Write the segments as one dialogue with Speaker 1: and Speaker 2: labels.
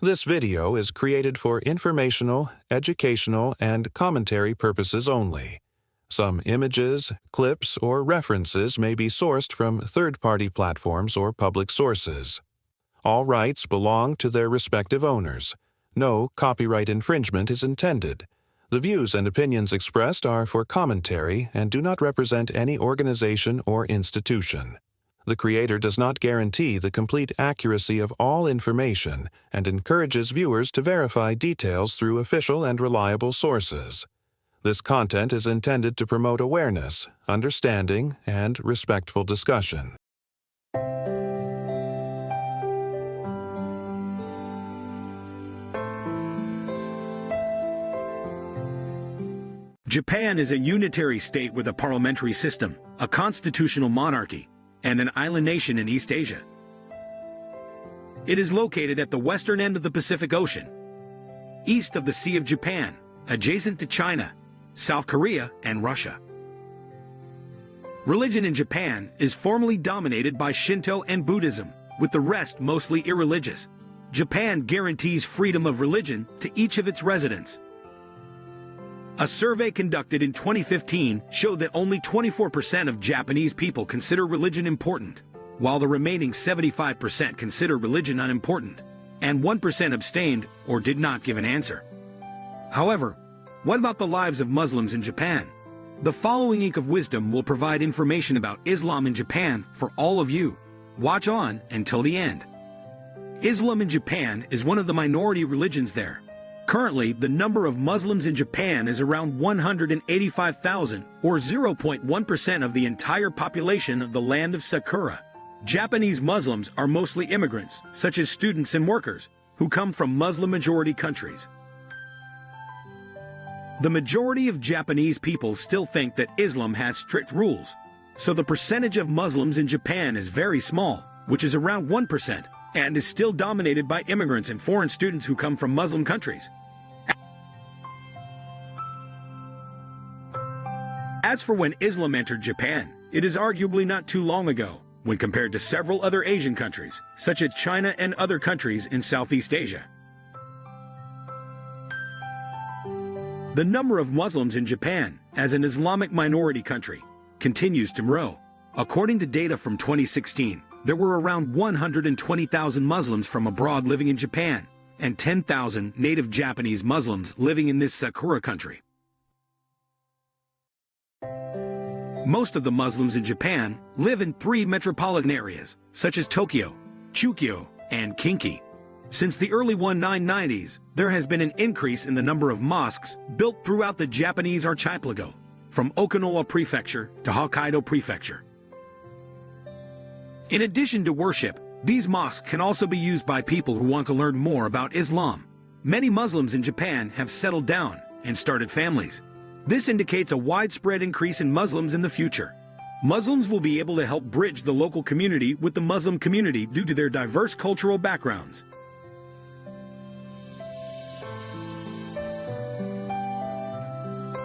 Speaker 1: This video is created for informational, educational, and commentary purposes only. Some images, clips, or references may be sourced from third-party platforms or public sources. All rights belong to their respective owners. No copyright infringement is intended. The views and opinions expressed are for commentary and do not represent any organization or institution. The creator does not guarantee the complete accuracy of all information and encourages viewers to verify details through official and reliable sources. This content is intended to promote awareness, understanding, and respectful discussion.
Speaker 2: Japan is a unitary state with a parliamentary system, a constitutional monarchy, and an island nation in East Asia. It is located at the western end of the Pacific Ocean, east of the Sea of Japan, adjacent to China, South Korea, and Russia. Religion in Japan is formally dominated by Shinto and Buddhism, with the rest mostly irreligious. Japan guarantees freedom of religion to each of its residents. A survey conducted in 2015 showed that only 24% of Japanese people consider religion important, while the remaining 75% consider religion unimportant, and 1% abstained or did not give an answer. However, what about the lives of Muslims in Japan? The following ink of wisdom will provide information about Islam in Japan for all of you. Watch on until the end. Islam in Japan is one of the minority religions there. Currently, the number of Muslims in Japan is around 185,000, or 0.1% of the entire population of the land of Sakura. Japanese Muslims are mostly immigrants, such as students and workers, who come from Muslim-majority countries. The majority of Japanese people still think that Islam has strict rules, so the percentage of Muslims in Japan is very small, which is around 1%. And is still dominated by immigrants and foreign students who come from Muslim countries. As for when Islam entered Japan, it is arguably not too long ago, when compared to several other Asian countries, such as China and other countries in Southeast Asia. The number of Muslims in Japan, as an Islamic minority country, continues to grow. According to data from 2016, there were around 120,000 Muslims from abroad living in Japan, and 10,000 native Japanese Muslims living in this Sakura country. Most of the Muslims in Japan live in 3 metropolitan areas, such as Tokyo, Chukyo, and Kinki. Since the early 1990s, there has been an increase in the number of mosques built throughout the Japanese archipelago, from Okinawa Prefecture to Hokkaido Prefecture. In addition to worship, these mosques can also be used by people who want to learn more about Islam. Many Muslims in Japan have settled down and started families. This indicates a widespread increase in Muslims in the future. Muslims will be able to help bridge the local community with the Muslim community due to their diverse cultural backgrounds.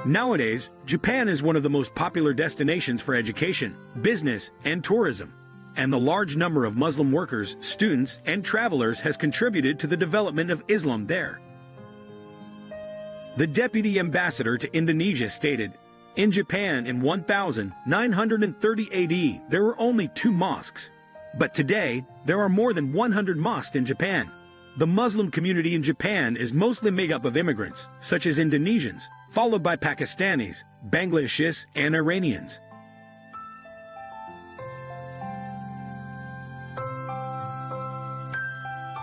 Speaker 2: Nowadays, Japan is one of the most popular destinations for education, business, and tourism. And the large number of Muslim workers, students, and travelers has contributed to the development of Islam there. The deputy ambassador to Indonesia stated, "In Japan in 1930 AD, there were only 2 mosques. But today, there are more than 100 mosques in Japan." The Muslim community in Japan is mostly made up of immigrants, such as Indonesians, followed by Pakistanis, Bangladeshis, and Iranians.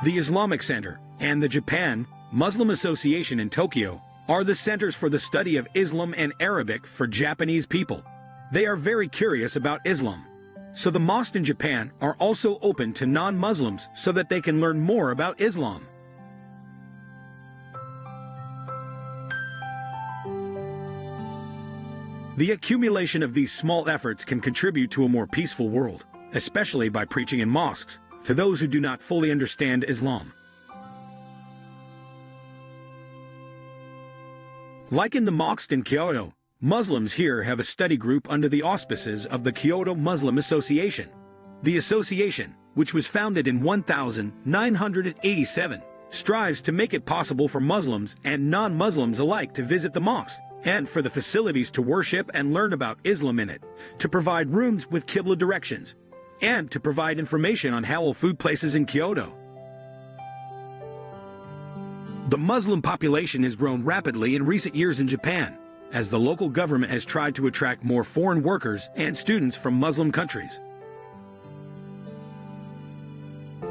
Speaker 2: The Islamic Center and the Japan Muslim Association in Tokyo are the centers for the study of Islam and Arabic for Japanese people. They are very curious about Islam. So the mosques in Japan are also open to non-Muslims so that they can learn more about Islam. The accumulation of these small efforts can contribute to a more peaceful world, especially by preaching in mosques to those who do not fully understand Islam. Like in the mosques in Kyoto, Muslims here have a study group under the auspices of the Kyoto Muslim Association. The association, which was founded in 1987, strives to make it possible for Muslims and non-Muslims alike to visit the mosque, and for the facilities to worship and learn about Islam in it, to provide rooms with Qibla directions, and to provide information on halal food places in Kyoto. The Muslim population has grown rapidly in recent years in Japan, as the local government has tried to attract more foreign workers and students from Muslim countries.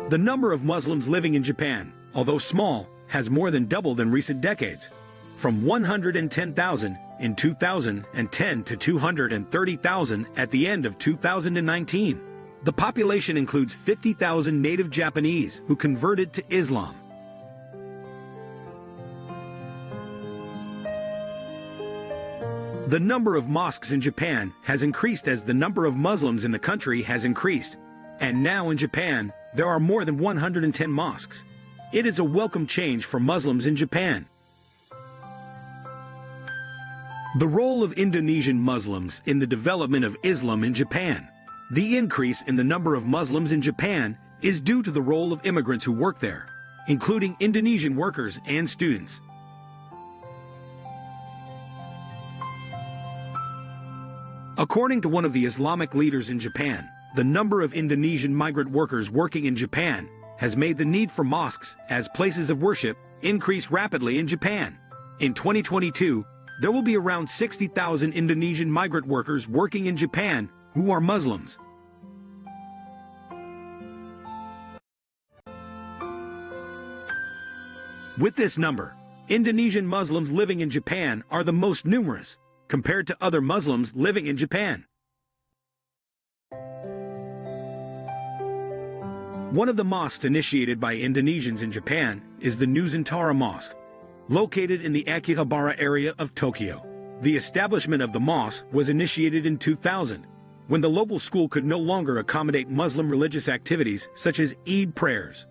Speaker 2: The number of Muslims living in Japan, although small, has more than doubled in recent decades, from 110,000 in 2010 to 230,000 at the end of 2019. The population includes 50,000 native Japanese who converted to Islam. The number of mosques in Japan has increased as the number of Muslims in the country has increased, and now in Japan, there are more than 110 mosques. It is a welcome change for Muslims in Japan. The role of Indonesian Muslims in the development of Islam in Japan. The increase in the number of Muslims in Japan is due to the role of immigrants who work there, including Indonesian workers and students. According to one of the Islamic leaders in Japan, the number of Indonesian migrant workers working in Japan has made the need for mosques as places of worship increase rapidly in Japan. In 2022, there will be around 60,000 Indonesian migrant workers working in Japan who are Muslims. With this number, Indonesian Muslims living in Japan are the most numerous, compared to other Muslims living in Japan. One of the mosques initiated by Indonesians in Japan is the Nusantara Mosque, located in the Akihabara area of Tokyo. The establishment of the mosque was initiated in 2000, when the local school could no longer accommodate Muslim religious activities such as Eid prayers.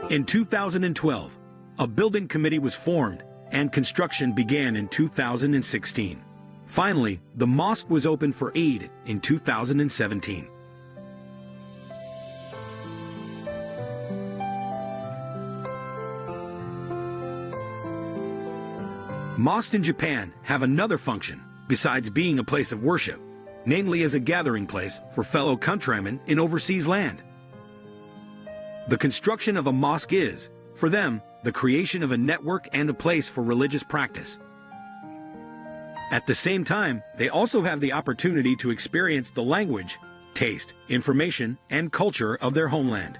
Speaker 2: In 2012, a building committee was formed and construction began in 2016. Finally, the mosque was opened for Eid in 2017. Mosques in Japan have another function besides being a place of worship, namely as a gathering place for fellow countrymen in overseas land. The construction of a mosque is, for them, the creation of a network and a place for religious practice. At the same time, they also have the opportunity to experience the language, taste, information, and culture of their homeland.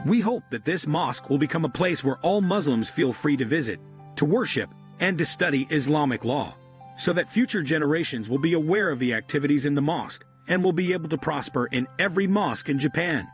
Speaker 2: We hope that this mosque will become a place where all Muslims feel free to visit, to worship, and to study Islamic law, so that future generations will be aware of the activities in the mosque and will be able to prosper in every mosque in Japan.